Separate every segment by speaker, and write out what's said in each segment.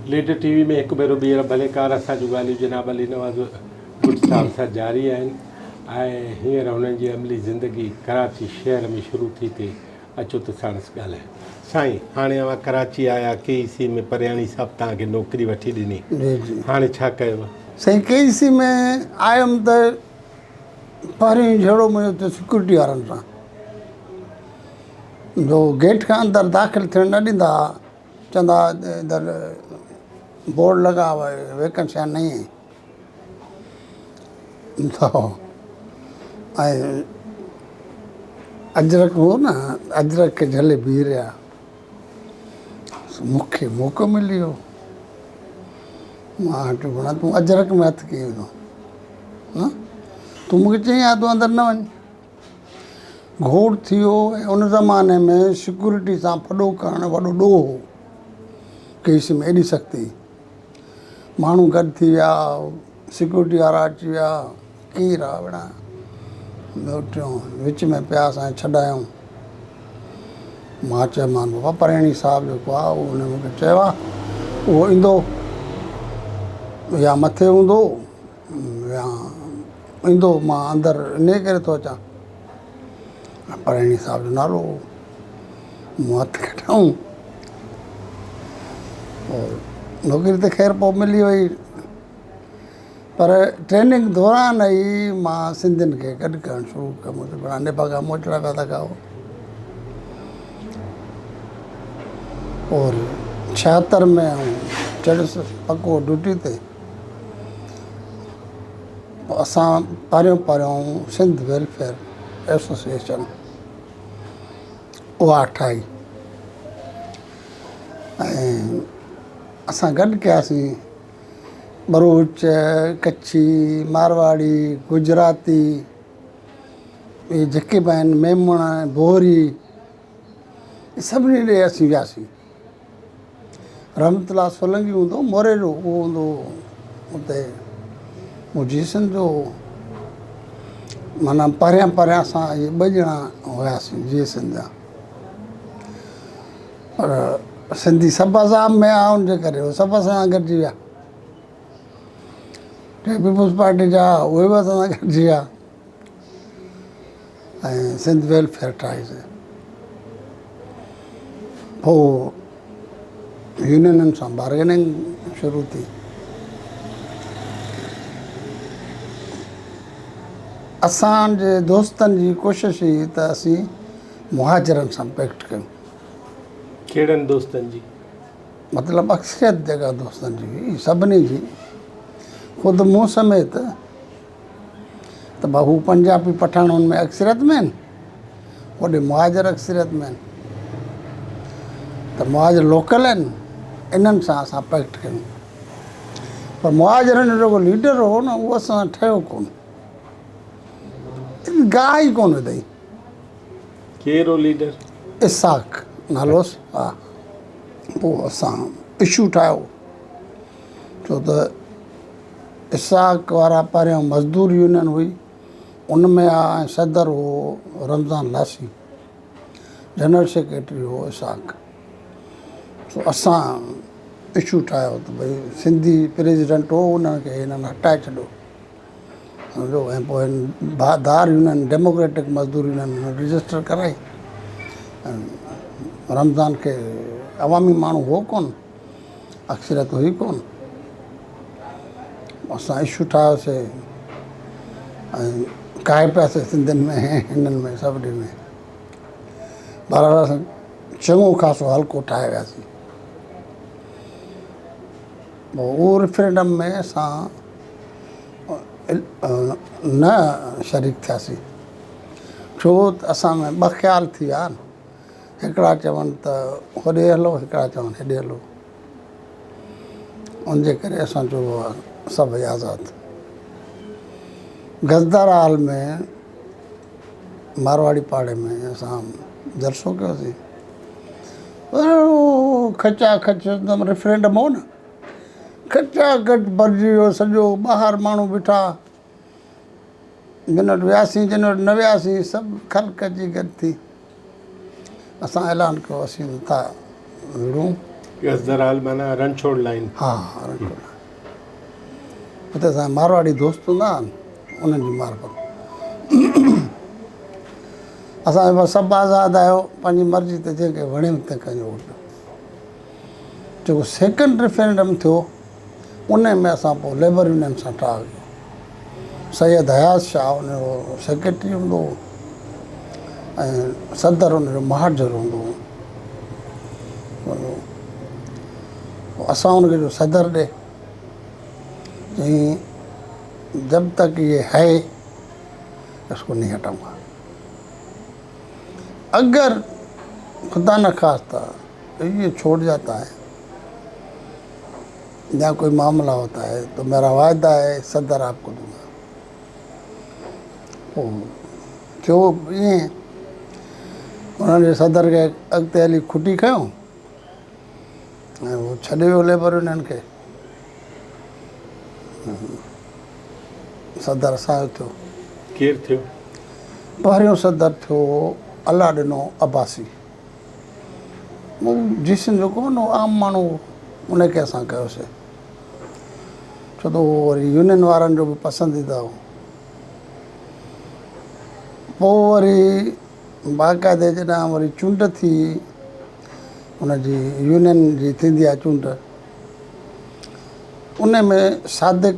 Speaker 1: Leader TV में एक भेरो ॿीहर भलेकार असांजूं ॻाल्हियूं जनाब अली नवाज़ भुट्ट साहब सां जारी आहिनि ऐं हींअर हुननि जी अमली ज़िंदगी कराची शहर में शुरू थी थिए। अचो त साणसि ॻाल्हाए। साईं, हाणे अवां कराची आया, KEC में परियाणी साहब तव्हांखे नौकिरी वठी ॾिनी, हाणे छा कयव?
Speaker 2: साईं KEC में आयुमि त पहिरियों जहिड़ो मुंहिंजो त सिक्योरिटी वारनि सां जो गेट खां अंदरि दाख़िल थियणु न ॾींदा, चवंदा इधर बोर्ड लगा हुआ है वैकेंसियां नहीं है। तो ऐं अजरक हो न, अजरक खे झले बीह रहिया। मूंखे मौक़ो मिली वियो। मां चयो भला तूं अजरक में हथु कयो न, तूं मूंखे चईं हा तूं अंदरि न वञ। घोड़ थी वियो। ऐं उन ज़माने में सिक्योरिटी सां फॾो करणु वॾो ॾोह हो। KEC में एॾी सख़्ती, माण्हू गॾु थी विया, सिक्योरिटी वारा अची विया, कीर आहे विड़ा ॿियो टियों विच में पिया असां छॾायूं। मां चयोमांसि बाबा परियाणी साहिबु जेको आहे उन मूंखे चयो आहे उहो ईंदो या मथे हूंदो या ईंदो, मां अंदरि इन करे थो अचां। परियाणी साहिब जो नालो मूं हथु कढूं और नौकिरी त ख़ैर पोइ मिली वई, पर ट्रेनिंग दौरान ई मां सिंधियुनि खे गॾु करणु शुरू कयो। मूंखे बड़ा निभागा मोचड़ा पिया था खाओ। और 76 में चढ़ियसि पको ड्यूटी ते। असां पहिरियों सिंध वेलफेयर एसोसिएशन उहा ठाही ऐं असां गॾु कयासीं बरूच, कच्छी, मारवाड़ी, गुजराती, इहे जेके बि आहिनि, मेमण, बोहरी, सभिनी ॾे असीं वियासीं। रहमतुल्लाह सोलंकी हूंदो, मोरे जो उहो हूंदो हुते मुजीसन जो, माना परियां परियां असां इहे 2 ॼणा हुयासीं जीअं सिंध जा। पर सिंधी सभा साहब में आहे, हुनजे करे उहे सभु असां सां गॾिजी विया। पीपुल्स पार्टी जा उहे बि असां सां गॾिजी विया ऐं सिंध वेलफेयर ठाहीसीं। पोइ यूनियननि सां बार्गेनिंग शुरू थी। असांजे दोस्तनि जी कोशिशि हुई त असीं मुहाजिरनि सां पैक्ट कयूं।
Speaker 1: कहिड़नि दोस्तनि जी?
Speaker 2: मतिलबु अक्सरियत जॻह दोस्तनि जी हुई, सभिनी जी, ख़ुदि मूं समेत। त भाऊ हू पंजाबी पठान हुन में अक्सरियत में आहिनि, होॾे मुहाजिर अक्सरियत में आहिनि, त मुहाजिर लोकल आहिनि, इन्हनि सां असां पैक्ट कयूं। पर मुहाजिरनि जो जेको लीडर हो न, उहो असां ठहियो कोन, गाह ई कोन विधई।
Speaker 1: कहिड़ो लीडर?
Speaker 2: इसाक नालोसि। हा, पोइ असां इशू ठाहियो, छो त इसाक वारा पहिरियों मज़दूर यूनियन हुई, उन में आहे, ऐं सदर हो रमज़ान लासी, जनरल सेक्रेटरी हो इसाक। सो असां इशू ठाहियो त भई सिंधी प्रेसिडेंट हो, उनखे हिननि हटाए छॾियो सम्झो। ऐं पोइ धार यूनियन, डेमोक्रेटिक मज़दूर यूनियन रजिस्टर कराई। रमज़ान खे अवामी माण्हू हो कोन, अक्सरियत हुई कोन। असां इशू ठाहियोसीं ऐं काए पियासीं सिंधियुनि में, हिननि में, सभिनी में। बराबरि असां चङो ख़ासो हल्को ठाहे वियासीं। पोइ उहो रेफरेंडम में असां न शरीक थियासीं, छो त असां में 2 ख़्याल थी विया न। हिकिड़ा चवनि त होॾे हलो, हिकिड़ा चवनि हेॾे हलो। उनजे करे असां चयो सभई आज़ादु। गज़दार हाल में मारवाड़ी पाड़े में असां जलसो कयोसीं। खचा खच रेफरेंडम हो न, खचा खच भरिजी वियो सॼो, ॿाहिरि माण्हू बीठा, जिन वटि वियासीं जिन वटि न वियासीं, सभु ख़ल्क़ जी गॾु थी। असां ऐलान कयो असीं नथा विड़ूं,
Speaker 1: असदराल माना रणछोड़ लाइन।
Speaker 2: हा रणछोड़ हुते असांजा मारवाड़ी दोस्त हूंदा हुआ उन्हनि जी मार्फत असां बसि सभु आज़ादु आहियो पंहिंजी मर्ज़ी ते जंहिंखे वणे तंहिंखे वोट। जेको सेकेंड रेफरेंडम थियो उन में असां पोइ लेबर यूनियन सां ठाह कयो। सैयद हयात शाह उनजो सेक्रेटरी हूंदो हो ऐं सदर उनजो महाजर हूंदो हो। असां उनखे जो सदर ॾे चई जब तक ये है इसको नहीं हटाऊंगा, अगर खुदा न खास्ता ये छूट जाता है या कोई मामला होता है तो मेरा वायदा है सदर आपको दूंगा। थियो ईअं उन्हनि सदर खे अॻिते हली खुटी खयों ऐं उहो छॾे वियो लेबर यूनियन खे। सदर असांजो थियो।
Speaker 1: केरु थियो?
Speaker 2: पहिरियों सदर थियो अला ॾिनो अब्बासी। जिसन जो कोन आम माण्हू उनखे असां कयोसीं छो त उहो वरी यूनियन वारनि जो बि पसंदीदा हो। पोइ वरी बाक़ाइदे जॾहिं वरी चूंड थी हुनजी यूनियन जी थींदी आहे चूंड उन में सादिक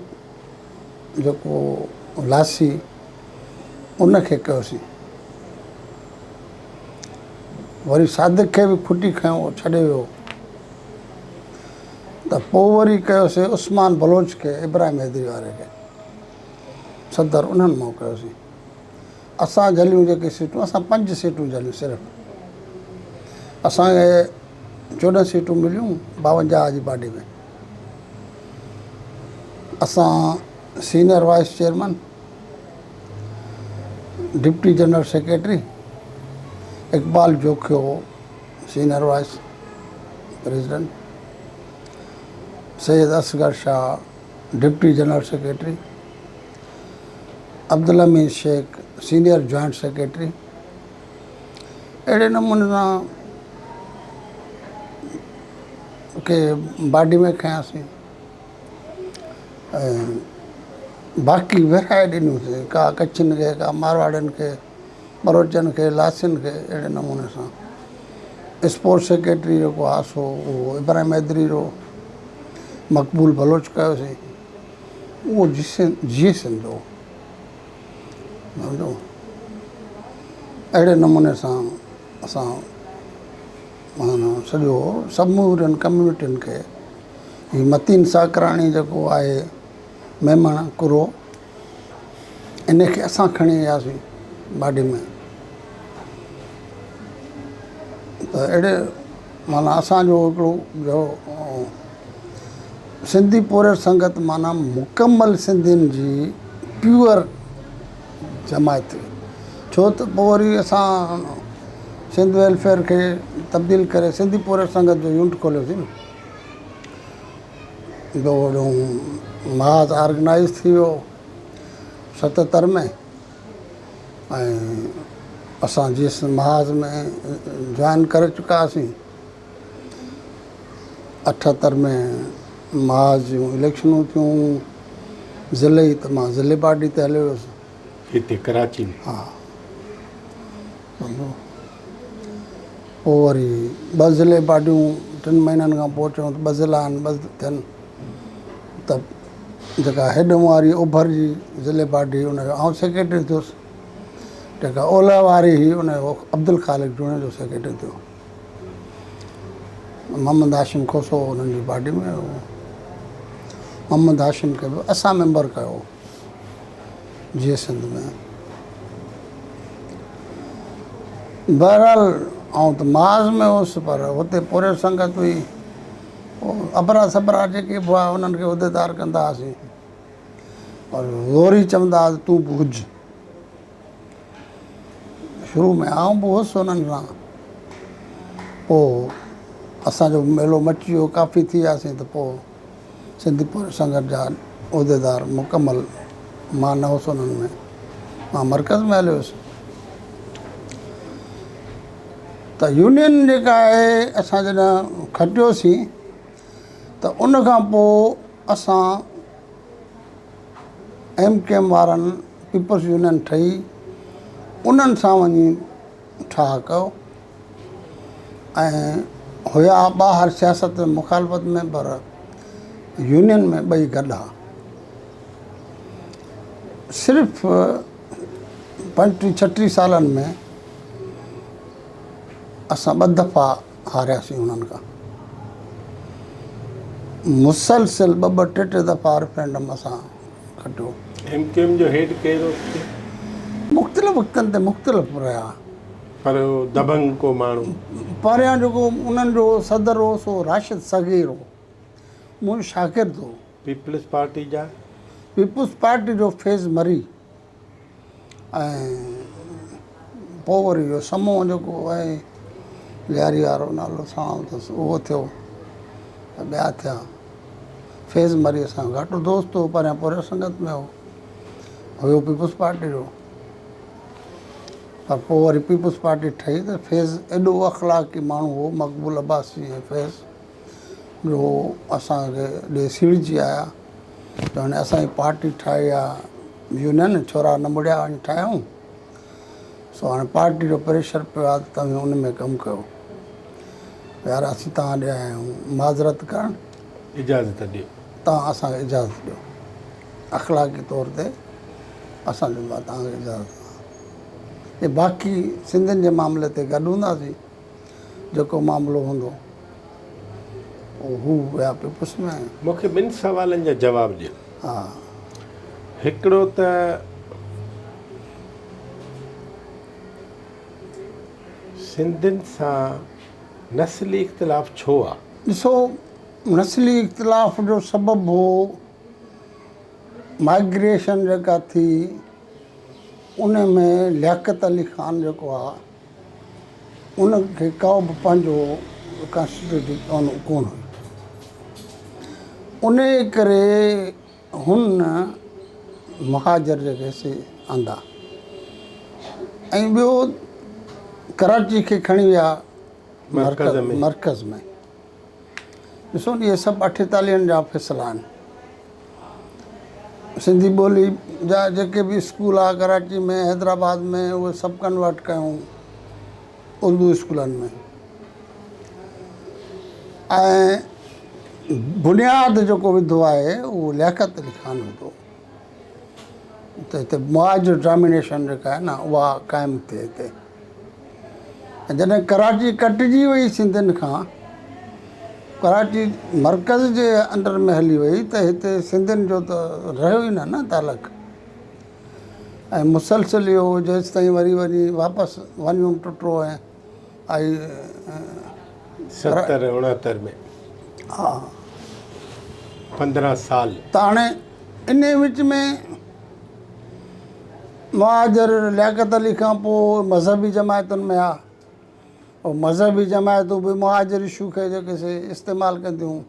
Speaker 2: जेको लासी उनखे कयोसीं। वरी सादिक खे बि खुटी खयों छॾे वियो त पोइ वरी कयोसीं उस्मान बलोच खे इब्राहिम हैदरी वारे खे सदर उन्हनि मां कयोसीं। असां झलियूं जेके सीटूं असां 5 सीटूं झलियूं सिर्फ़ु। असांखे 14 सीटूं मिलियूं 52 जी पार्टी में। असां senior vice chairman, deputy general secretary Iqbal Jokhio senior vice president, Syed Asghar Shah deputy general secretary, Abdul Amin Sheikh senior joint secretary. अहिड़े नमूने सां के बाडी में खयासीं ऐं बाक़ी विरहाए ॾिनियूंसीं का कच्छिन खे का मारवाड़ियुनि खे बलोचनि खे लासियुनि खे। अहिड़े नमूने सां स्पोर्ट सेक्रेटरी जेको आहे सो उहो इब्राहिम हैदरी जो मक़बूल बलोच कयोसीं। उहो जीए सिंधो सम्झो। अहिड़े नमूने सां असां माना सॼो समूरनि कम्यूनिटियुनि खे हीउ मतीन साकराणी जेको आहे महिमान कुरो इनखे असां खणी वियासीं बाडी में। त अहिड़े माना असांजो हिकिड़ो जो सिंधी पोरियर संगत माना मुकमल सिंधियुनि जी प्यूअर जमायत। छो त पोइ वरी असां सिंध वेलफेयर खे तब्दील करे सिंधी पोरियर संगत जो यूनिट खोलियोसीं न। जो महाज ऑर्गेनाइज़ थी वियो 77 में ऐं असां जिस महाज में जॉइन करे चुका हुआसीं। 78 में महाज जूं इलेक्शनूं थियूं ज़िले त मां ज़िले पार्टी ते हलियो हुयुसि
Speaker 1: हिते कराची में।
Speaker 2: हा पोइ वरी 2 ज़िले पार्टियूं 3 महीननि खां पोइ चयूं त 2 ज़िला आहिनि 2 थियनि त जेका हेॾ वारी ओभर जी ज़िले पार्टी उनजो आउं सेक्रेटरी थियुसि। जेका ओलह वारी हुई उनजो अब्दुल ख़ालिक जूणे जो सेक्रेटरी थियो। मोहम्मद हाशिम खोसो उन्हनि जी पार्टी में हो। मोहम्मद हाशिम खे बि असां मेंबर कयो जीअं सिंध में। बहरहाल ऐं त महाज़ में हुउसि पर हुते पोरियर संगत हुई। अबरा सबरा जेके बि हुआ उन्हनि खे उहिदेदार कंदा हुआसीं और ज़ोरी चवंदा हुआसीं तूं बि हुज। शुरू में आउं बि हुउसि उन्हनि सां। पोइ असांजो मेलो मची वियो काफ़ी थी वियासीं त पोइ सिंधी पोरियर संगत जा उहिदेदार मुकमल मां न हुउसि उन्हनि में। मां मर्कज़ में हलियो हुयुसि। त यूनियन जेका आहे असां जॾहिं खटियोसीं त उन खां पोइ असां MKM वारनि पीपल्स यूनियन ठही उन्हनि सां वञी ठाह कयो ऐं हुया ॿाहिरि सियासत में मुखालफ़त में, पर यूनियन में ॿई गॾु हा। सिर्फ़ु 35-36 सालनि में असां 2 दफ़ा हारियासीं उन्हनि खां। मुसलसिल 2-2, 3-3 दफ़ा रेफरेंडम असां खटियो।
Speaker 1: MKM जो हेड केरु?
Speaker 2: मुख़्तलिफ़ वक़्तनि ते मुख़्तलिफ़ रहिया,
Speaker 1: पर दबंग को माण्हू
Speaker 2: पहिरियां जेको उन्हनि जो सदर हो सो राशिद सग़ीर हो, मुंहिंजो शागिर्द हो।
Speaker 1: पीपल्स पार्टी जा
Speaker 2: पीपल्स पार्टी जो फैज़ मरी ऐं पोइ वरी इहो समूह जेको आहे लियारी वारो नालो सां अथसि उहो थियो, ॿिया थिया। फैज़ मरी असां घाटो दोस्त हो, परियां पूरे संगत में हो, हुयो पीपल्स पार्टी जो, पर पोइ वरी पीपल्स पार्टी ठही त फैज़ एॾो अख़लाक़ी माण्हू हो, मक़बूल अब्बासी ऐं फैज़ जो असांखे ॾे सीड़जी आया त हाणे असांजी पार्टी ठाही आहे यूनियन, छोरा न मुड़िया वञी ठाहियूं, सो हाणे पार्टी जो प्रेशर पियो आहे त तव्हां उन में कमु कयो। यार असीं तव्हां ॾे आया आहियूं माज़रत करणु,
Speaker 1: इजाज़त ॾियो,
Speaker 2: तव्हां असांखे इजाज़त ॾियो, अख़लाक़ी तौर ते असां ॾींदा तव्हांखे इजाज़त। ऐं बाक़ी सिंधियुनि जे मामले ते गॾु हूंदासीं, जेको मामिलो हूंदो हू विया पीपल्स में।
Speaker 1: मूंखे 2 सवालनि जा जवाब ॾियो।
Speaker 2: हा,
Speaker 1: हिकिड़ो त सिंधियुनि सां नस्ली इख़्तिलाफ़ छो आहे?
Speaker 2: ॾिसो, नस्ली इख़्तिलाफ़ जो सबबु हो माइग्रेशन जेका थी, उन में लियाक़त अली ख़ान जेको आहे उनखे को बि पंहिंजो कॉन्स्टिट्यूशन कोन हुयो, उन करे हुन महाजर जेके से आंदा ऐं ॿियो कराची खे खणी विया मर्कज़ में। ॾिसो न, इहे सभु 48 जा फ़ैसिला आहिनि। सिंधी ॿोली जा जेके बि स्कूल आहे कराची में, हैदराबाद में, उहे सभु कन्वर्ट कयूं उर्दू स्कूलनि में। ऐं बुनियादु जेको विधो आहे उहो लियाक़त अली ख़ान विधो, त हिते मुआजिर डोमिनेशन जेका आहे न उहा क़ाइमु थिए हिते। ऐं जॾहिं कराची कटिजी वई सिंधियुनि खां, कराची मर्कज़ जे अंडर में हली वई, त हिते सिंधियुनि जो त रहियो ई न तालुक़ु। ऐं मुसलसिल इहो जेसि ताईं वरी वापसि वञूं टुटो ऐं आई
Speaker 1: 70-69 में,
Speaker 2: हा
Speaker 1: 15 साल।
Speaker 2: त हाणे इन विच में मुहाजिर लियाक़त अली खां पोइ मज़हबी जमायतुनि में आहे, ऐं मज़हबी जमायतूं बि मुहाजिर इशू खे जेके से इस्तेमालु कंदियूं।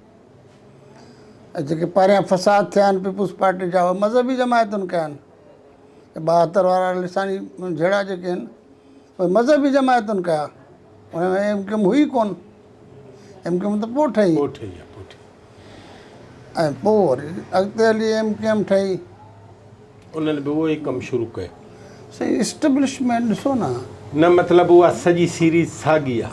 Speaker 2: ऐं जेके पहिरियां फ़साद थिया आहिनि पीपल्स पार्टी जा, उहे मज़हबी जमायतुनि कया आहिनि। 72 वारा लिसानी जहिड़ा जेके आहिनि उहे मज़हबी जमायतुनि कया, हुन में MKM हुई कोन, MKM त पोइ ठही, ऐं पोइ वरी अॻिते हली MKM ठही,
Speaker 1: उन्हनि बि उहो ई कमु शुरू कयो।
Speaker 2: सही इस्टेब्लिशमेंट ॾिसो न,
Speaker 1: न मतिलबु उहा सॼी सीरीज़ साॻी आहे,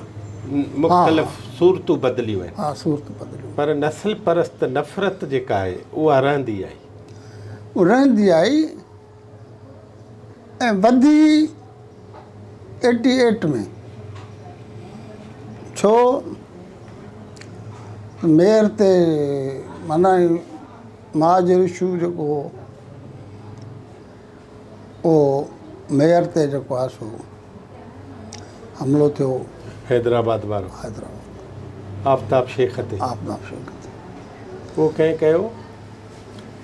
Speaker 1: मुख़्तलिफ़ सूरतूं बदिलियूं आहिनि।
Speaker 2: हा सूरत बदिलियूं,
Speaker 1: पर नस्ल परस्त नफ़रत जेका आहे उहा रहंदी आई,
Speaker 2: रहंदी आई ऐं वधी 88 में। छो मेयर ते माना महाजर इशू जेको उहो मेयर ते जेको आहे सो हमिलो थियो,
Speaker 1: हैदराबाद वारो
Speaker 2: हैदराबाद
Speaker 1: आफ्ताब शेख ते।
Speaker 2: आफ्ताब शेख ते
Speaker 1: उहो कंहिं कयो?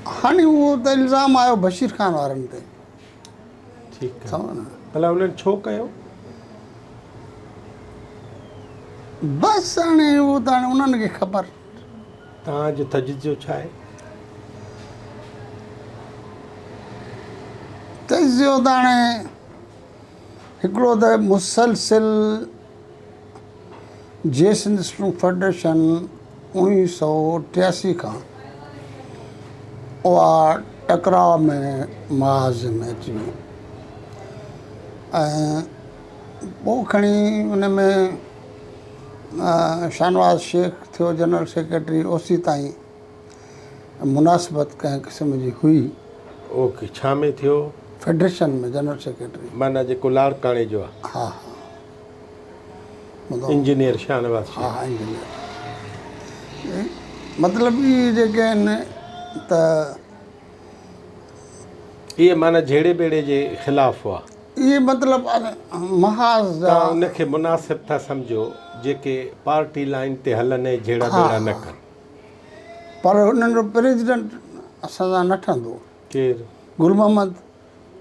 Speaker 2: हाणे उहो त इल्ज़ाम आयो बशीर ख़ान वारनि ते।
Speaker 1: ठीकु आहे,
Speaker 2: सम्झो न,
Speaker 1: भला उन्हनि छो कयो?
Speaker 2: बसि हाणे उहो त हाणे उन्हनि खे ख़बर।
Speaker 1: तव्हांजो तजुर्बो छा आहे?
Speaker 2: तजुर्बो त हाणे हिकिड़ो त मुसलसिल जे सिंध स्टूडेंट फेडरेशन 1983 खां उहा टकराव में महाज़ में अची वई ऐं पोइ खणी उन में शाहनवाज़ शेख थियो जनरल सेक्रेटरी ओसी ताईं मुनासिबत कंहिं क़िस्म जी हुई।
Speaker 1: ओके, छा में थियो?
Speaker 2: फेडरेशन में जनरल सेक्रेटरी।
Speaker 1: माना जेको लाड़काणे जो आहे?
Speaker 2: हा
Speaker 1: इंजीनियर शाहनवाज़ शेख।
Speaker 2: हा इंजीनियर। मतिलबु इहे जेके आहिनि त
Speaker 1: इहे माना जहिड़े बेड़े जे ख़िलाफ़ हुआ?
Speaker 2: इहे मतिलबु महाज़
Speaker 1: तव्हां उनखे मुनासिब था सम्झो जेके पार्टी लाइन ते हलनि ऐं जहिड़ा बेड़ा न कनि?
Speaker 2: पर हुननि जो प्रेसिडेंट असां सां न ठहंदो।
Speaker 1: केरु?
Speaker 2: गुल मोहम्मद।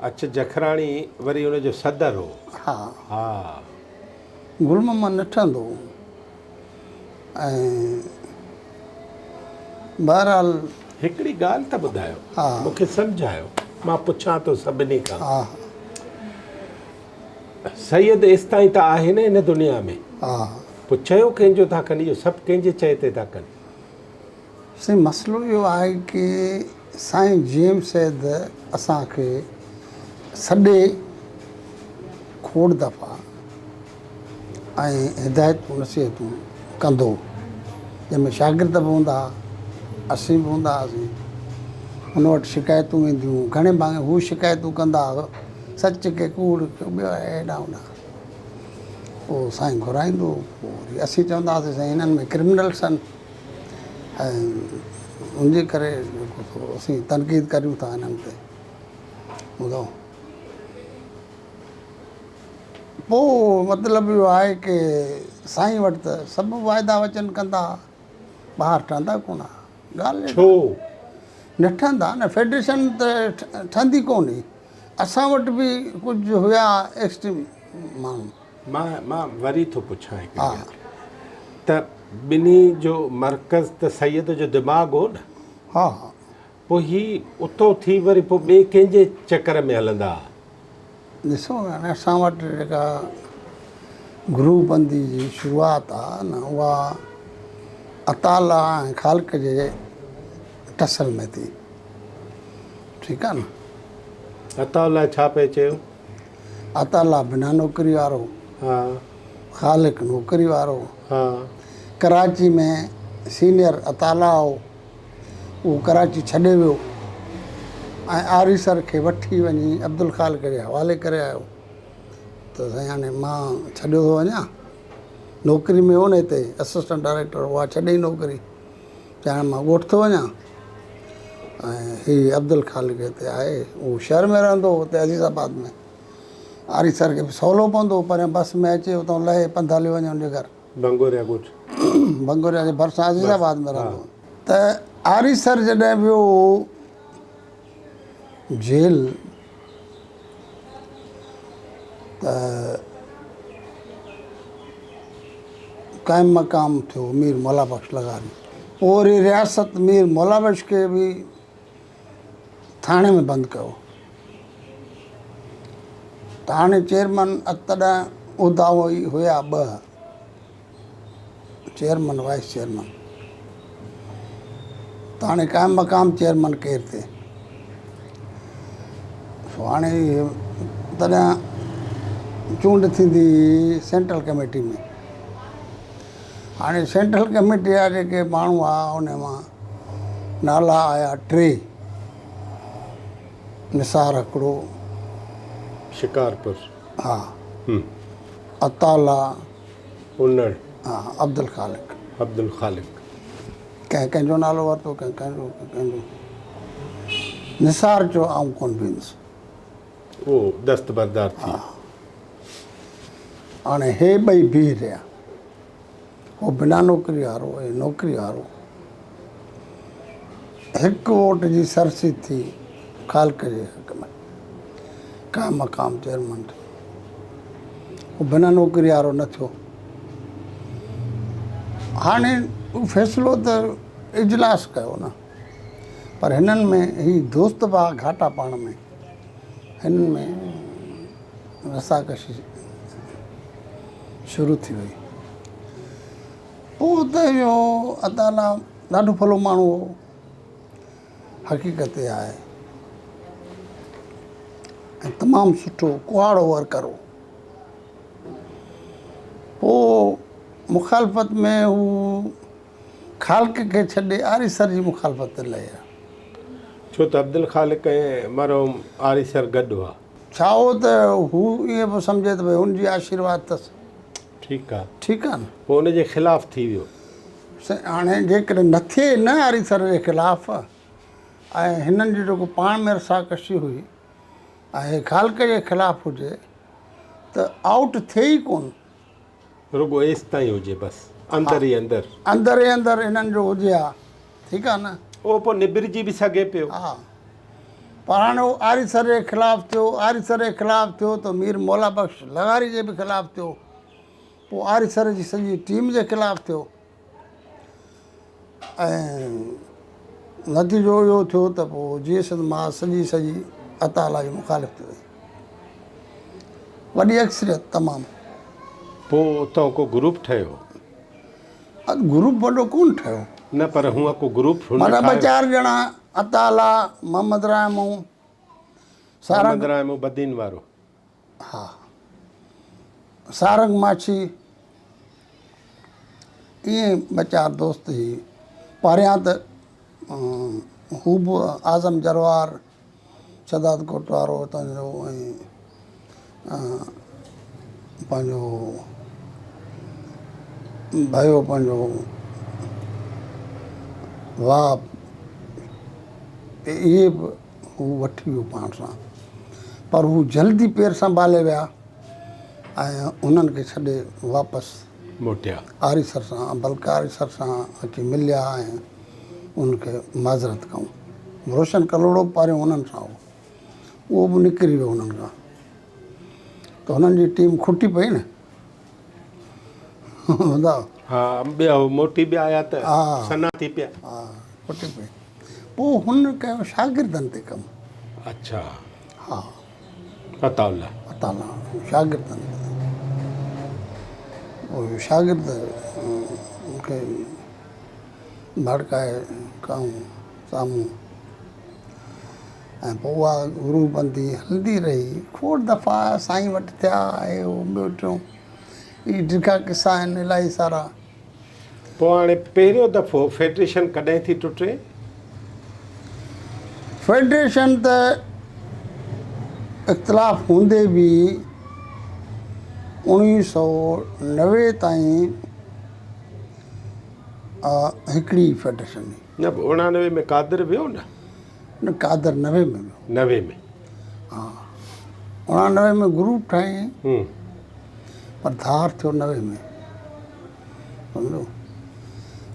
Speaker 1: अच्छा, जखराणी वरी हुनजो सदर हो?
Speaker 2: हा
Speaker 1: हा।
Speaker 2: गुल मोहम्मद न ठहंदो ऐं बहरहाल
Speaker 1: हिकिड़ी ॻाल्हि त ॿुधायो,
Speaker 2: हा
Speaker 1: मूंखे सम्झायो, मां पुछां थो सभिनी खां।
Speaker 2: हा
Speaker 1: सैयद एसि ताईं त आहे न हिन दुनिया में,
Speaker 2: हा
Speaker 1: पोइ चयो कंहिंजो था कनि, इहो सभु कंहिंजे चए ते था कनि?
Speaker 2: साईं मसइलो इहो आहे की साईं जेम्स सैद असांखे सॼे खोड़ दफ़ा ऐं हिदायतूं नसीहतूं कंदो, जंहिंमें शागिर्द बि हूंदा, असीं बि हूंदा हुआसीं। हुन वटि शिकायतूं वेंदियूं, घणे भाङे हू शिकायतूं कंदा, सच के कूड़ ॿियो हेॾा होॾा। पोइ साईं घुराईंदो, पोइ वरी असीं चवंदा हुआसीं साईं हिननि में क्रिमिनल्स आहिनि ऐं उनजे करे जेको थोरो असीं तनक़ीद करियूं था हिननि ते। ॿुधो, पोइ मतिलबु इहो आहे की साईं वटि त सभु वाइदा वचन कंदा, ॿाहिरि ठहंदा कोन। ॻाल्हि
Speaker 1: छो
Speaker 2: न ठहंदा न, फेडरेशन त ठहंदी कोन हुई। असां वटि बि कुझु हुया एक्सट्रीम माण्हू।
Speaker 1: मां वरी थो पुछां हिकिड़ी
Speaker 2: हा
Speaker 1: ॻाल्हि, त ॿिन्ही जो मर्कज़ त सैयद जो दिमाग़ हो न?
Speaker 2: हा
Speaker 1: पोइ ही उतो थी वरी पोइ ॿिए कंहिंजे चकर में हलंदा?
Speaker 2: ॾिसो हाणे असां वटि जेका गुरूबंदी जी शुरूआति आहे न, उहा अताला ऐं ख़ालिक जे टसल में थी। ठीकु आहे न?
Speaker 1: अताला छा पिए चयो?
Speaker 2: अताला बिना नौकिरी वारो,
Speaker 1: हा
Speaker 2: ख़ालिक नौकिरी वारो।
Speaker 1: हा।
Speaker 2: कराची में सीनियर अताला हो, उहो कराची छॾे वियो ऐं आरीसर खे वठी वञी अब्दुल ख़ालिक जे हवाले करे आयो। त साईं हाणे मां छॾियो थो वञा, नौकिरी में हो न हिते असिस्टेंट डायरेक्टर, उहा छॾे ई नौकिरी, त हाणे मां ॻोठ थो वञा। ऐं हीअ अब्दुल ख़ालिक हिते आहे, उहो शहर में रहंदो हुते अज़ीज़ाबाद में। आरीसर खे बि सवलो पवंदो, पर बस में अचे उतां लहे पंधु हली वञे हुनजे घर।
Speaker 1: बंगोरिया ॻोठ?
Speaker 2: बंगोरिया जे भरिसां अज़ीज़ाबाद में रहंदो। त आरीसर जॾहिं वियो जेल, त क़ाइम मक़ाम थियो मीर मौला बख्श लगारी। पोइ वरी रियासत मीर मौला बख्श खे बि थाणे में बंदि कयो। त हाणे चेयरमैन तॾहिं उहिदा हुया ॿ, चेयरमैन वाइस चेयरमैन। त हाणे क़ाइम मक़ाम चेयरमैन केरु थिए? हाणे तॾहिं चूंड थींदी सेंट्रल कमेटी में। हाणे सेंट्रल कमेटी जा जेके माण्हू हुआ उन मां नाला आया 3, निसार हिकिड़ो,
Speaker 1: शिकारपुर,
Speaker 2: हा, अताला,
Speaker 1: उन्नड़,
Speaker 2: हा, अब्दुल ख़ालिक।
Speaker 1: अब्दुल ख़ालिक।
Speaker 2: कंहिं कंहिंजो नालो वरितो, कंहिं कंहिंजो। निसार चयो आऊं कोन बीहंदुसि।
Speaker 1: उहो दस्तबरदार थी।
Speaker 2: हाणे हे ॿई बीह रहिया, उहो बिना नौकिरी वारो, ऐं नौकिरी वारो। हिकु वोट जी सरसी थी ख़ालिक जे हक़ में, क़ाइम मक़ाम चेयरमैन। उहो बिना नौकिरी वारो न थियो। हाणे उहो फ़ैसिलो त इजलास कयो न, पर हिननि में ही दोस्त भाउ घाटा पाण में, हिननि में रसाकशी शुरू थी वई। पोइ त इहो अताला ॾाढो भलो माण्हू हो, हक़ीक़त आहे ऐं तमामु सुठो कुहाड़ो वर्कर हो। पोइ मुखालफ़त में हू ख़ालिक खे छॾे आरीसर जी मुखालफ़त ते लहिया।
Speaker 1: छो त अब्दुल ख़ालिक ऐं मरहूम आरीसर गॾु हुआ।
Speaker 2: छा हो त हू ईअं बि सम्झे त भई हुनजी आशीर्वाद अथसि।
Speaker 1: ठीकु आहे,
Speaker 2: ठीकु आहे न।
Speaker 1: पोइ हुनजे ख़िलाफ़ु थी वियो।
Speaker 2: हाणे जेकॾहिं न थिए न आरीसर जे ख़िलाफ़ु ऐं हिननि जी जेको पाण में रसाकशी हुई ऐं ख़ालिक जे ख़िलाफ़ु हुजे त आउट थिए ई कोन।
Speaker 1: रुॻो एसि ताईं हुजे बसि, अंदरि ई अंदरि।
Speaker 2: अंदरि ई अंदरि हिननि जो हुजे हा, ठीकु आहे न।
Speaker 1: उहो पोइ निबिरजी बि सघे पियो।
Speaker 2: हा, पर हाणे उहो आरीसर जे ख़िलाफ़ु थियो, आरीसर जे ख़िलाफ़ु थियो त मीर मौला बख़्श लगारी जे बि ख़िलाफ़ु थियो, पोइ आरीसर जी सॼी टीम जे ख़िलाफ़ु थियो ऐं नतीजो इहो थियो त पोइ जीअं मां सॼी अताला जी मुखालिफ़ थी वई, वॾी अक्सरियत तमामु।
Speaker 1: पोइ उतां को ग्रुप ठहियो?
Speaker 2: ग्रुप वॾो कोन ठहियो,
Speaker 1: न पर हूअं को ग्रुप हुन
Speaker 2: माना ॿ
Speaker 1: ठाहियो?
Speaker 2: चारि ॼणा अताला, मोहम्मद रायमू,
Speaker 1: मोहम्मद रायमू बदीन वारो।
Speaker 2: हा, सारंग माछी, ईअं ॿ चारि दोस्त ही। पहिरियां त हू बि आज़म जरवार, शदाद कोटवारो हितां जो, ऐं पंहिंजो भयो पंहिंजो वाह, इहे बि हू वठी वियो पाण सां, पर हू जल्दी पेर संभाले विया ऐं उन्हनि खे छॾे वापसि
Speaker 1: मोटिया
Speaker 2: आरीसर सां, बल्कि आरीसर सां अची मिलिया ऐं उनखे माज़रत कयूं। रोशन कलोड़ो पहिरियों हुननि सां हो, उहो बि निकिरी वियो हुननि खां, त हुननि जी टीम खुटी पई न। ॿुधायो?
Speaker 1: हा, ॿिया मोटी ॿिया आया त
Speaker 2: हा।
Speaker 1: सना थी पिया।
Speaker 2: हा, खुटी पई। पोइ हुन कयो शागिर्दनि ते कमु।
Speaker 1: अच्छा,
Speaker 2: हा,
Speaker 1: अताउल्ला
Speaker 2: अताला शागिर्दनि ते। उहे शागिर्द मूंखे भड़काए कयूं साम्हूं, ऐं पोइ उहा गुरूबंदी हलंदी रही। खोड़ दफ़ा साईं वटि थिया, ऐं उहो ॿियो टियों, इहे ॾिघा किसा आहिनि इलाही सारा।
Speaker 1: पोइ हाणे पहिरियों दफ़ो फेडरेशन कॾहिं थी टुटे?
Speaker 2: फेडरेशन त इख़्तिलाफ़ हूंदे बि 1990 ताईं हिकिड़ी फेडरेशन हुई।
Speaker 1: न, 89 में कादर वियो न?
Speaker 2: न, कादर 90 में वियो।
Speaker 1: 90 में?
Speaker 2: हा, 89 में ग्रुप ठाही,
Speaker 1: हम्म,
Speaker 2: पर धार थियो 90 में, सम्झो।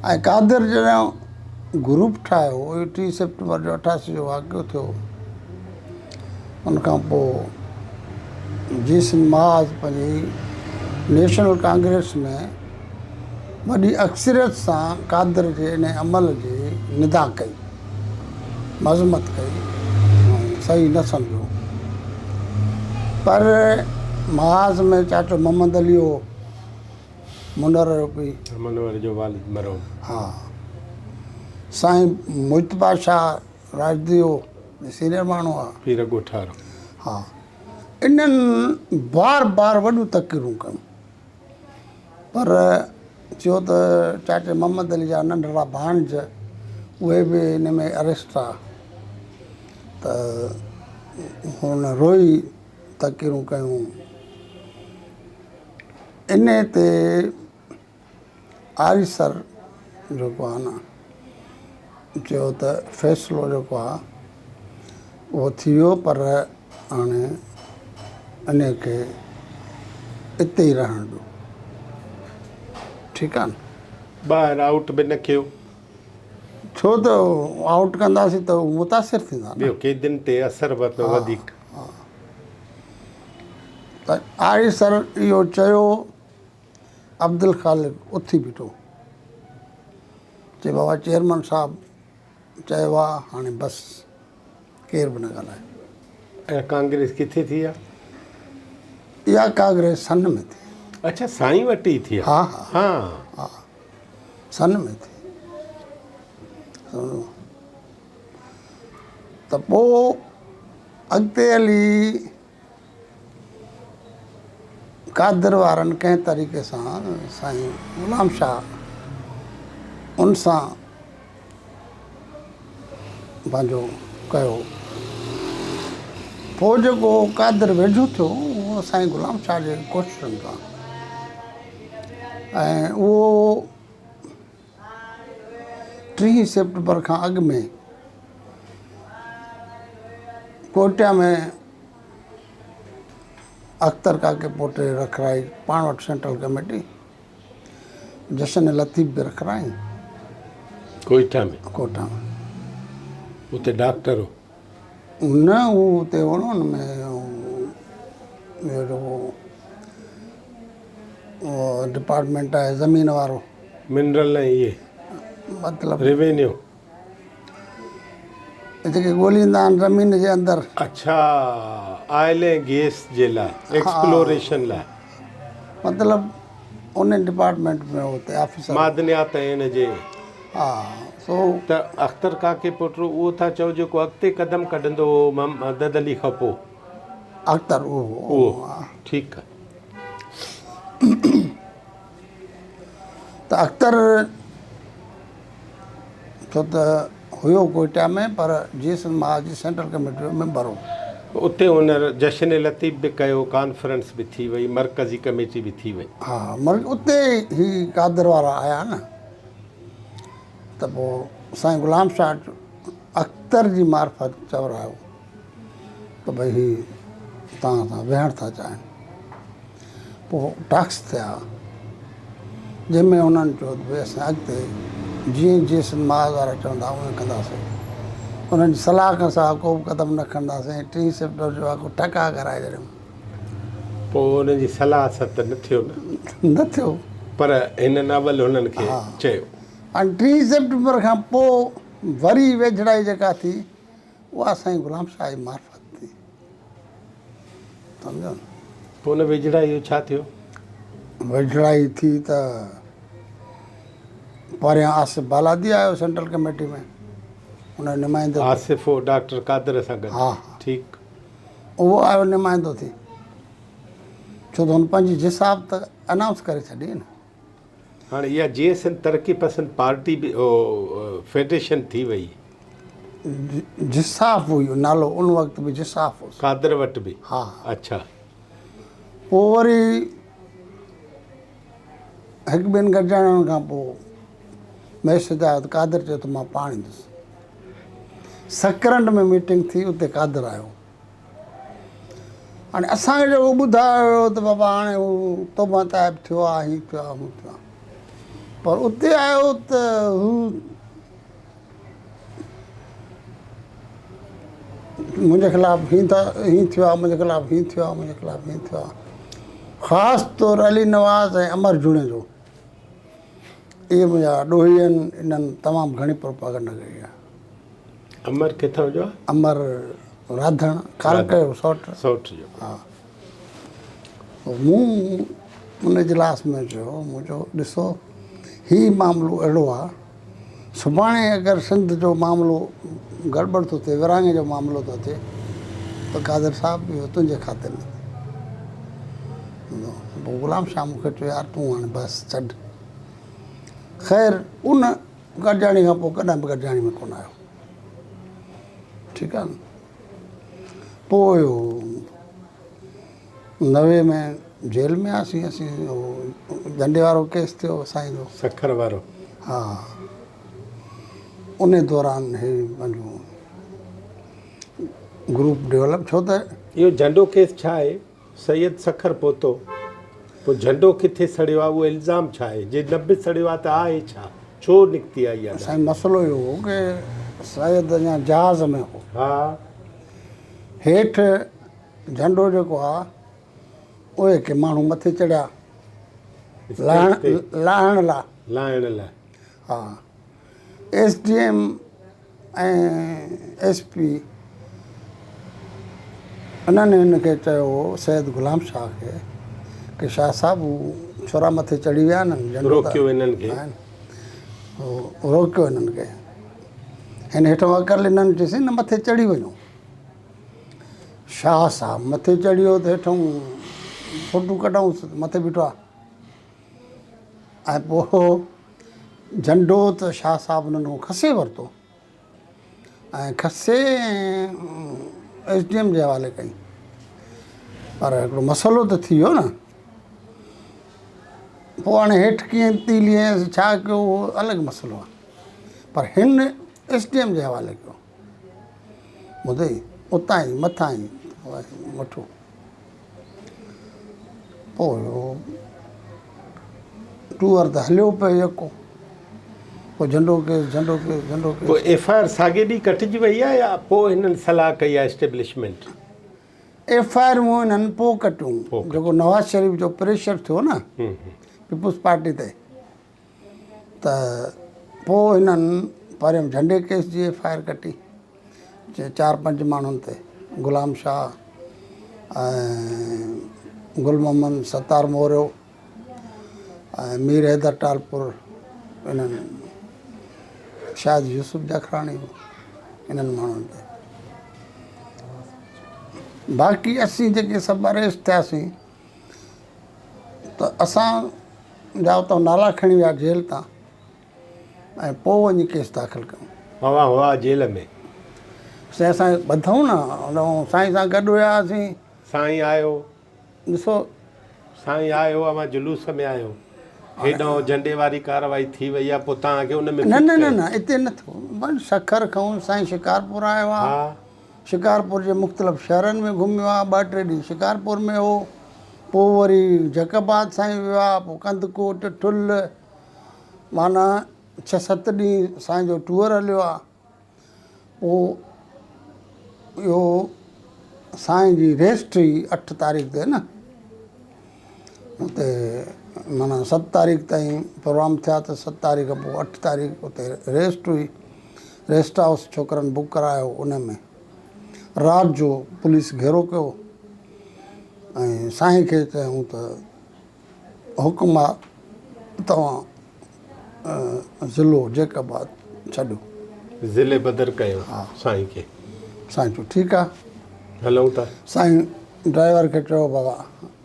Speaker 2: ऐं कादर जॾहिं ग्रुप ठाहियो, 30 सेप्टेम्बर जो 88 जो वाक़ियो थियो, उनखां पोइ जेसिन माज़ पंहिंजी नेशनल कांग्रेस में वॾी अक्सरियत सां कादर जे इन अमल जी निदा कई, मज़मत कई, सही न सम्झो। पर महाज़ में चाचो मोहम्मद अली हो, मुनर जो पीउ।
Speaker 1: मनोहर जो वालिद मरहूम।
Speaker 2: हा, साईं मुजतबा शाह राजदीयो सीनियर माण्हू आहे,
Speaker 1: पीर ॻोठारो।
Speaker 2: हा। इन्हनि बार बार वॾियूं तक़रीरूं कयूं, पर चयो त चाचे मोहम्मद अली जा नंढड़ा भाणज उहे बि इन में अरेस्ट आहे, त हुन रोई तक़रीरूं कयूं। इन ते आरीसर जेको आहे न, चयो त फ़ैसिलो जेको आहे उहो थी वियो, पर हाणे इन खे इते ई रहण ॾियो, ठीकु आहे न।
Speaker 1: ॿाहिरि आउट बि न कयो।
Speaker 2: छो त आउट कंदासीं त उहे मुतासिर थींदा न।
Speaker 1: ॿियो केदिन ते असरु वरितो वधीक।
Speaker 2: त आरीसर इहो चयो, अब्दुल ख़ालिक उथी बीठो, चए बाबा चेयरमैन साहबु चयो आहे, हाणे बसि केरु बि न ॻाल्हाए।
Speaker 1: ऐं कांग्रेस किथे थी आहे?
Speaker 2: इहा कांग्रेस सन में थी।
Speaker 1: अच्छा, साईं वटि ई थी आहे?
Speaker 2: हा हा
Speaker 1: हा,
Speaker 2: हा, सन में थी सम्झो त पोइ अॻिते हली कादर वारनि कंहिं तरीक़े सां साईं गुलाम शाह उन सां पंहिंजो कयो। पोइ जेको कादर वेझो थियो उहो साईं गुलाम शाह जे कोशिशुनि सां ऐं उहो 3 सेप्टेम्बर खां अॻु में कोटिया में अख्तर काके पोटे रखराई पाण वटि सेंट्रल कमेटी जशन लतीफ़ बि रखराई
Speaker 1: कोयटा में
Speaker 2: कोटा में
Speaker 1: उते डॉक्टर हो
Speaker 2: न हू हुते हो न हुन में इहो जेको डिपार्टमेंट आहे ज़मीन वारो
Speaker 1: मिनरल ऐं इहे
Speaker 2: मतिलबु
Speaker 1: रेवेन्यू
Speaker 2: जेके ॻोल्हींदा आहिनि ज़मीन जे अंदरि
Speaker 1: अच्छा ऑयल ऐं गैस जे लाइ एक्सप्लोरेशन लाइ
Speaker 2: मतिलबु उन डिपार्टमेंट में हुते ऑफिसर
Speaker 1: मादनियात ऐं हिन जे
Speaker 2: हा सो
Speaker 1: त अख्तर काके पुटु उहो था चओ जेको अॻिते कदम कढंदो हो मदद अली खां पोइ
Speaker 2: अख्तर
Speaker 1: उहो
Speaker 2: हा।
Speaker 1: ठीकु आहे
Speaker 2: त अख्तर छो त हुयो कोयटा में पर जीसन महाजी सेंट्रल कमेटी जो मेंबर हो
Speaker 1: उते हुन जशन लतीफ़ बि कयो कॉन्फ्रेंस बि थी वई मरकज़ी कमेटी बि थी वई
Speaker 2: हा मगर उते ही कादर वारा आया न त पोइ साईं गुलाम शाह अख्तर जी मार्फत चवरायो त भई ही तव्हां सां वेहणु था चाहिनि पोइ टाक्स थिया जंहिंमें उन्हनि चयो त भई असां अॻिते जीअं जीअं माज वारा चवंदा उअं कंदासीं उन्हनि जी सलाह सां को बि क़दम न खणंदासीं 3 सेप्टेम्बर जो आहे को टका कराए छॾियऊं
Speaker 1: पोइ हुनजी सलाह सां त न थियो न
Speaker 2: न थियो
Speaker 1: पर हिन नावल हुननि खे
Speaker 2: हा।
Speaker 1: चयो
Speaker 2: हाणे 3 सेप्टेम्बर खां पोइ वरी वेझड़ाई जेका थी उहा साईं गुलाम शाह जी मार्फत थी सम्झो न
Speaker 1: पोइ हुन वेझड़ा इहो छा थियो
Speaker 2: वेझड़ाई थी त परियां आसिफ बालादी आयो सेंट्रल कमेटी में हुन जो नुमाइंदो
Speaker 1: आसिफ हो डॉक्टर कादर सां गॾु
Speaker 2: हा
Speaker 1: ठीकु
Speaker 2: उहो आयो नुमाइंदो थी छो त हुन पंहिंजी जिसाब त अनाउंस करे छॾी न
Speaker 1: हाणे इहा जीएसएन तरक़ी पसंद पार्टी बि फेडरेशन थी वई
Speaker 2: जिसाफ़ हुयो नालो उन वक़्तु बि जिसाफ़ हुओ
Speaker 1: कादर वटि बि
Speaker 2: हा
Speaker 1: अच्छा
Speaker 2: पोइ वरी हिकु ॿिनि गॾिजाणनि खां पोइ मैसेज आयो त कादर चयो त मां पाण ईंदुसि सकरंड में मीटिंग थी उते कादर आयो हाणे असांखे जेको ॿुधायो त बाबा हाणे हू तोबा ताइब थियो आहे हीअं थियो आहे हू थियो आहे पर उते आयो त हू मुंहिंजे ख़िलाफ़ु हीअं थियो आहे मुंहिंजे ख़िलाफ़ु हीअं थियो आहे मुंहिंजे ख़िलाफ़ु हीअं थियो आहे ख़ासि तौरु अली नवाज़ ऐं अमर जूणे जो इहे मुंहिंजा ॾोही आहिनि इन्हनि तमामु घणी प्रोपागंडा कई आहे
Speaker 1: अमर किथां जो आहे
Speaker 2: अमर राधण कारके जो सौटु
Speaker 1: सौठ जो
Speaker 2: हा मूं उन इजलास में चयो मूं चयो ॾिसो हीउ मामिलो अहिड़ो आहे सुभाणे अगरि सिंध जो मामिलो गड़बड़ थो थिए विरहाङे जो मामिलो थो थिए त कादर साहिबु इहो तुंहिंजे खाते में पोइ गुलाम शाह मूंखे चयो यार तूं हाणे बसि छॾ ख़ैर उन गॾिजाणी खां पोइ कॾहिं बि गॾिजाणी में कोन आयो ठीकु आहे न पोइ 90 में जेल में आसीं असीं झंडे वारो केस थियो साईं जो
Speaker 1: सखर वारो
Speaker 2: हा उन दौरान हे पंहिंजो ग्रुप डेवलप छो त
Speaker 1: इहो झंडो केस छा आहे सैयद सखर पहुतो पोइ झंडो किथे सड़ियो आहे उहो इल्ज़ाम छा आहे जे न बि सड़ियो आहे त आहे छा छो निकिती आहे इहा
Speaker 2: साईं मसइलो इहो हो की शायदि अञा जहाज़ में हो
Speaker 1: हा
Speaker 2: हेठि झंडो जेको आहे उहे के माण्हू मथे चढ़िया लाहिण लाइ
Speaker 1: लाहिण लाइ
Speaker 2: हा SDM ऐं SP उन्हनि हिनखे चयो सैयद गुलाम शाह खे की शाह साहिबु हू छोरा मथे चढ़ी विया न झंडो त
Speaker 1: रोकियो हिननि खे
Speaker 2: आहिनि। रोकियो हिननि खे। हिन हेठां अकल हिननि चयईंसि न मथे चढ़ी वञो। शाह साहब मथे चढ़ी वियो त हेठां फोटू कढूंसि, मथे बीठो आहे। ऐं पोइ झंडो त शाह साहब हुननि खां खसे वरितो ऐं खसे SDM जे हवाले कई। पर हिकिड़ो मसइलो त थी वियो न। पोइ हाणे हेठि कीअं थी लहेसि छा कयो उहो अलॻि मसइलो आहे, पर हिन SDM जे हवाले कयो। ॿुधई उतां ई मथां ई वठो। पोइ टूअर त हलियो पियो यको। पोइ झंडो केस झंडो केस झंडो
Speaker 1: पोइ
Speaker 2: केस।
Speaker 1: FIR साॻे ॾींहुं कटिजी वई आहे या पोइ हिननि सलाह कई आहे एस्टेब्लिशमेंट?
Speaker 2: FIR हिननि पोइ कटियूं।
Speaker 1: पोइ
Speaker 2: जेको नवाज़ शरीफ़ जो प्रेशर थियो न पीपुल्स पार्टी ते, त पोइ हिननि पहिरियों झंडे केस जी FIR कटी 4-5 माण्हुनि ते, गुलाम शाह ऐं गुल मोहम्मद सत्तार मौर्य ऐं मीर हैदर टालपुर, इन्हनि शायदि यूसुफ जखराणी, इन्हनि माण्हुनि ते। बाक़ी असीं जेके सभु अरेस्ट थियासीं त असां जा उतां नाला खणी विया जेल तां ऐं पोइ वञी केस दाख़िल कयूं।
Speaker 1: हुआ जेल में?
Speaker 2: असां ॿधूं न, हुन साईं सां गॾु हुयासीं।
Speaker 1: साईं आयो,
Speaker 2: ॾिसो
Speaker 1: साईं आयो, अवां जुलूस में आयो, हेॾो झंडे वारी कार्रवाई थी वई आहे, पोइ तव्हांखे हुन में
Speaker 2: न न न न हिते न थियो। बस सखर खां साईं शिकारपुर आयो आहे।
Speaker 1: हा,
Speaker 2: शिकारपुर जे मुख़्तलिफ़ शहरनि में घुमियो आहे। 2-3 ॾींहं शिकारपुर में हो। पोइ वरी जकबाद साईं वियो आहे, पोइ कंदकोट ठुल, माना 6-7 ॾींहं साईं जो टूअर हलियो आहे। पोइ इहो साईं जी रेस्ट हुई 8 तारीख़ ते न, हुते माना 7 तारीख़ ताईं प्रोग्राम थिया त 7 तारीख़ पोइ 8 तारीख़ हुते रेस्ट हुई। रेस्ट हाउस छोकिरनि बुक करायो। उन में राति जो पुलिस घेरो कयो ऐं साईं खे चयूं त हुकुम आहे तव्हां ज़िलो जैकबाद छॾियो।
Speaker 1: ज़िले बदर कयो साईं खे।
Speaker 2: साईं चयो ठीकु आहे
Speaker 1: हलूं था।
Speaker 2: साईं ड्राइवर खे चयो बाबा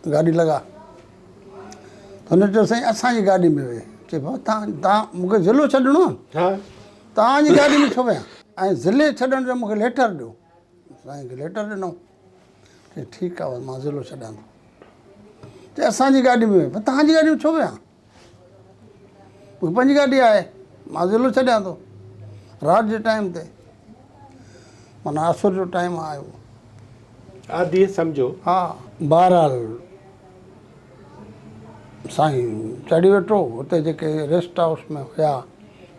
Speaker 2: गाॾी लॻा। त हुन चयो साईं असांजी गाॾी में वेह। चए बाबा तव्हां मूंखे ज़िलो छॾिणो आहे,
Speaker 1: हा,
Speaker 2: तव्हांजी गाॾी में छो वियां, ऐं ज़िले छॾण जो मूंखे लेटर ॾियो। साईं खे लेटर ॾिनो। चए ठीकु आहे मां ज़िलो छॾियां थो। चए असांजी गाॾी में वेह। तव्हांजी गाॾी में छो वियां, मूंखे पंहिंजी गाॾी आहे, मां ज़िलो छॾियां थो। राति जे टाइम ते माना असुर जो टाइम आयो।
Speaker 1: आदि सम्झो।
Speaker 2: हा, बहरहाल साईं चढ़ी वेठो। हुते जेके रेस्ट हाउस में हुया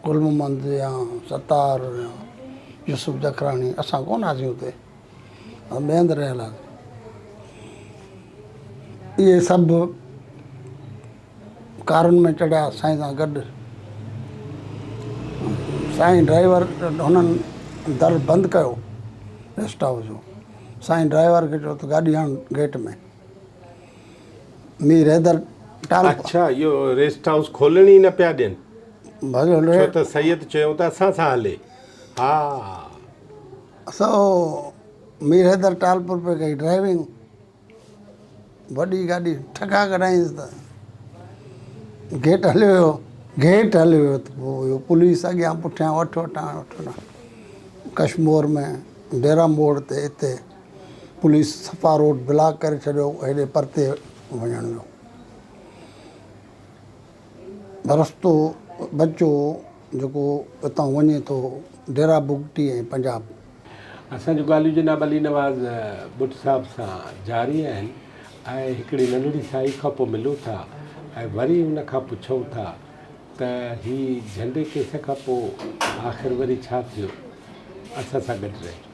Speaker 2: गुल मोहम्मद या सत्तार या यूसुफ जखराणी, असां कोन हुआसीं हुते, ॿिए हंधि रहियल हुआसीं। इहे सभु कारुनि में चढ़िया साईं सां गॾु। साईं ड्राइवर हुननि दर बंदि कयो रेस्ट हाउस जो। साईं ड्राइवर खे चयो त गाॾी हण गेट में। मीर हैदर टालपुर।
Speaker 1: अच्छा, इहो रेस्ट हाउस खोलण ई न पिया ॾियनि, छो त सैयद चयो त असां सां हले। हा,
Speaker 2: असां मीर हैदर टालपुर पे कई ड्राइविंग। वॾी गाॾी ठका कढाईंसि त गेट हलियो वियो। गेट हलियो वियो त पोइ इहो पुलिस अॻियां पुठियां वठो वठां कश्मीर में डेरा मोड़ ते हिते पुलिस सफ़ा रोड ब्लॉक करे छॾियो, हेॾे परते वञण जो रस्तो बचो जेको हितां वञे थो डेरा बुगटी ऐं पंजाब।
Speaker 1: असांजूं ॻाल्हियूं जनाब अली नवाज़ भुट साहिब सां जारी आहिनि ऐं हिकिड़ी नंढड़ी साई खां पोइ मिलूं था ऐं वरी हुन खां पुछूं था त ही झंडे केस खां पोइ आख़िर वरी छा थियो। असां सां गॾु रहिजो।